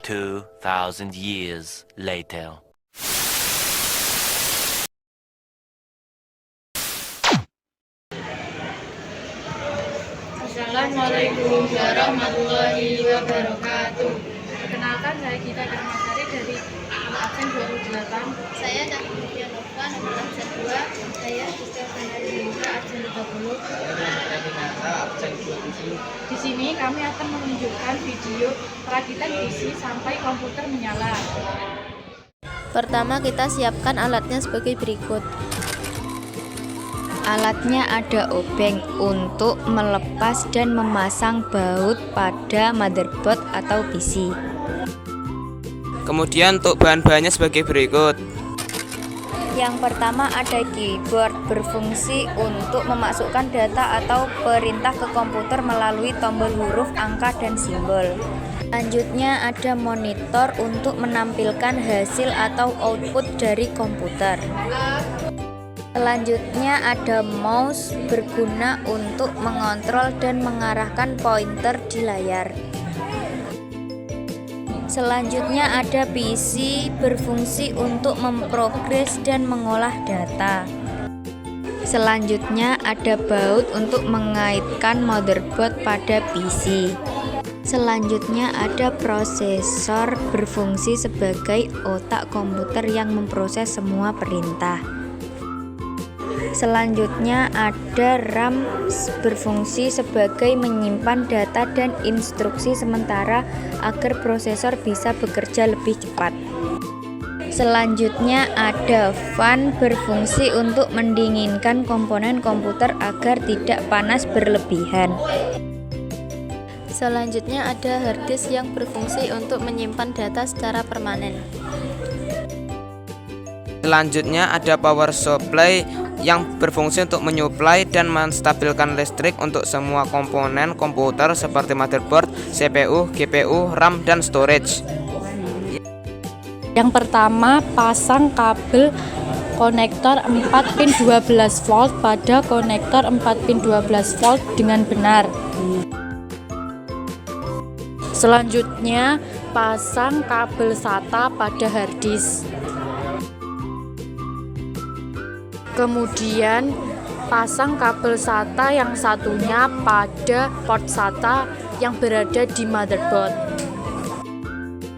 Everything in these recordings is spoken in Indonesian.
2,000 years later. Assalamualaikum warahmatullahi wabarakatuh. Perkenalkan, saya Gita Karmasari dari absen 28. Saya Cahaya Nova, nomor absen 2. Saya Siska Sandarinda, absen 30. Di sini kami akan menunjukkan video perakitan PC sampai komputer menyala. Pertama, kita siapkan alatnya sebagai berikut. Alatnya ada obeng untuk melepas dan memasang baut pada motherboard atau PC. Kemudian untuk bahan-bahannya sebagai berikut. Yang pertama ada keyboard berfungsi untuk memasukkan data atau perintah ke komputer melalui tombol huruf, angka, dan simbol. Selanjutnya ada monitor untuk menampilkan hasil atau output dari komputer. Selanjutnya ada mouse berguna untuk mengontrol dan mengarahkan pointer di layar. Selanjutnya ada PC berfungsi untuk memprogres dan mengolah data. Selanjutnya ada baut untuk mengaitkan motherboard pada PC. Selanjutnya ada prosesor berfungsi sebagai otak komputer yang memproses semua perintah. Selanjutnya ada RAM berfungsi sebagai menyimpan data dan instruksi sementara agar prosesor bisa bekerja lebih cepat. Selanjutnya ada fan berfungsi untuk mendinginkan komponen komputer agar tidak panas berlebihan. Selanjutnya ada hard disk yang berfungsi untuk menyimpan data secara permanen. Selanjutnya ada power supply yang berfungsi untuk menyuplai dan menstabilkan listrik untuk semua komponen komputer seperti motherboard, CPU, GPU, RAM, dan storage. Yang pertama, pasang kabel konektor 4 pin 12 volt pada konektor 4 pin 12 volt dengan benar. Selanjutnya, pasang kabel SATA pada hard disk. Kemudian pasang kabel SATA yang satunya pada port SATA yang berada di motherboard.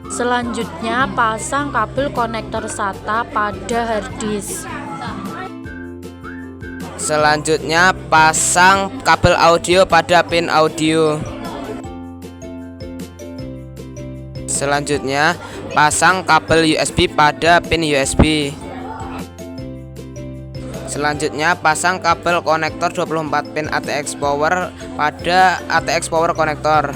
Selanjutnya pasang kabel konektor SATA pada hard disk. Selanjutnya pasang kabel audio pada pin audio. Selanjutnya pasang kabel USB pada pin USB. Selanjutnya pasang kabel konektor 24 pin ATX power pada ATX power konektor.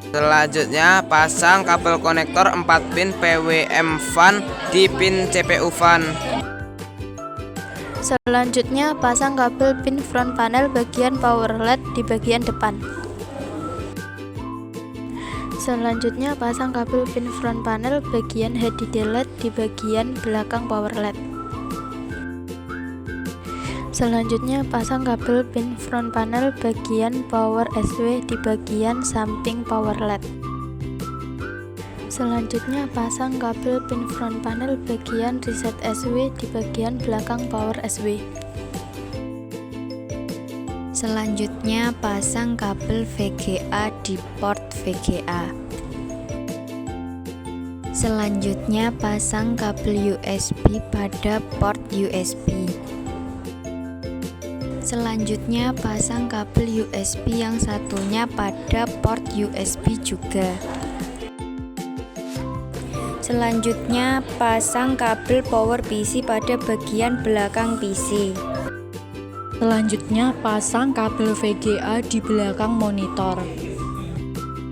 Selanjutnya pasang kabel konektor 4 pin PWM fan di pin CPU fan. Selanjutnya pasang kabel pin front panel bagian power LED di bagian depan. Selanjutnya pasang kabel pin front panel bagian HDD LED di bagian belakang power LED. Selanjutnya pasang kabel pin front panel bagian power SW di bagian samping power LED. Selanjutnya pasang kabel pin front panel bagian reset SW di bagian belakang power SW. Selanjutnya pasang kabel VGA di port VGA. Selanjutnya pasang kabel USB pada port USB. Selanjutnya pasang kabel USB yang satunya pada port USB juga. Selanjutnya pasang kabel power PC pada bagian belakang PC. Selanjutnya pasang kabel VGA di belakang monitor.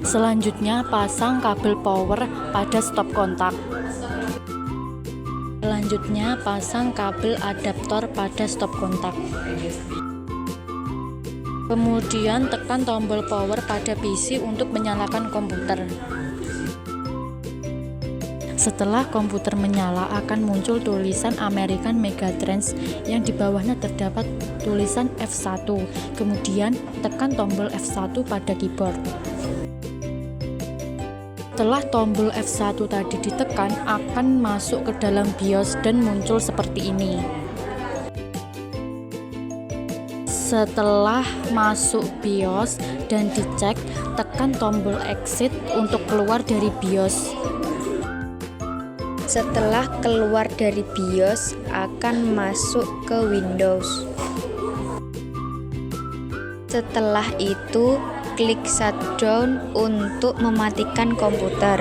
Selanjutnya pasang kabel power pada stop kontak. Selanjutnya pasang kabel adaptor pada stop kontak. Kemudian tekan tombol power pada PC untuk menyalakan komputer. Setelah komputer menyala akan muncul tulisan American Megatrends yang di bawahnya terdapat tulisan F1. Kemudian tekan tombol F1 pada keyboard. Setelah tombol F1 tadi ditekan, akan masuk ke dalam BIOS dan muncul seperti ini. Setelah masuk BIOS dan dicek, tekan tombol exit untuk keluar dari BIOS. Setelah keluar dari BIOS, akan masuk ke Windows. Setelah itu, klik shutdown untuk mematikan komputer.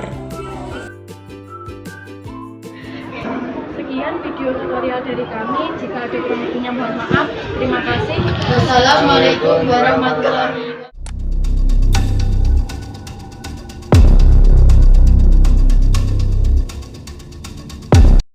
Sekian video tutorial dari kami. Jika ada kurang lebihnya mohon maaf. Terima kasih. Wassalamualaikum warahmatullahi wabarakatuh.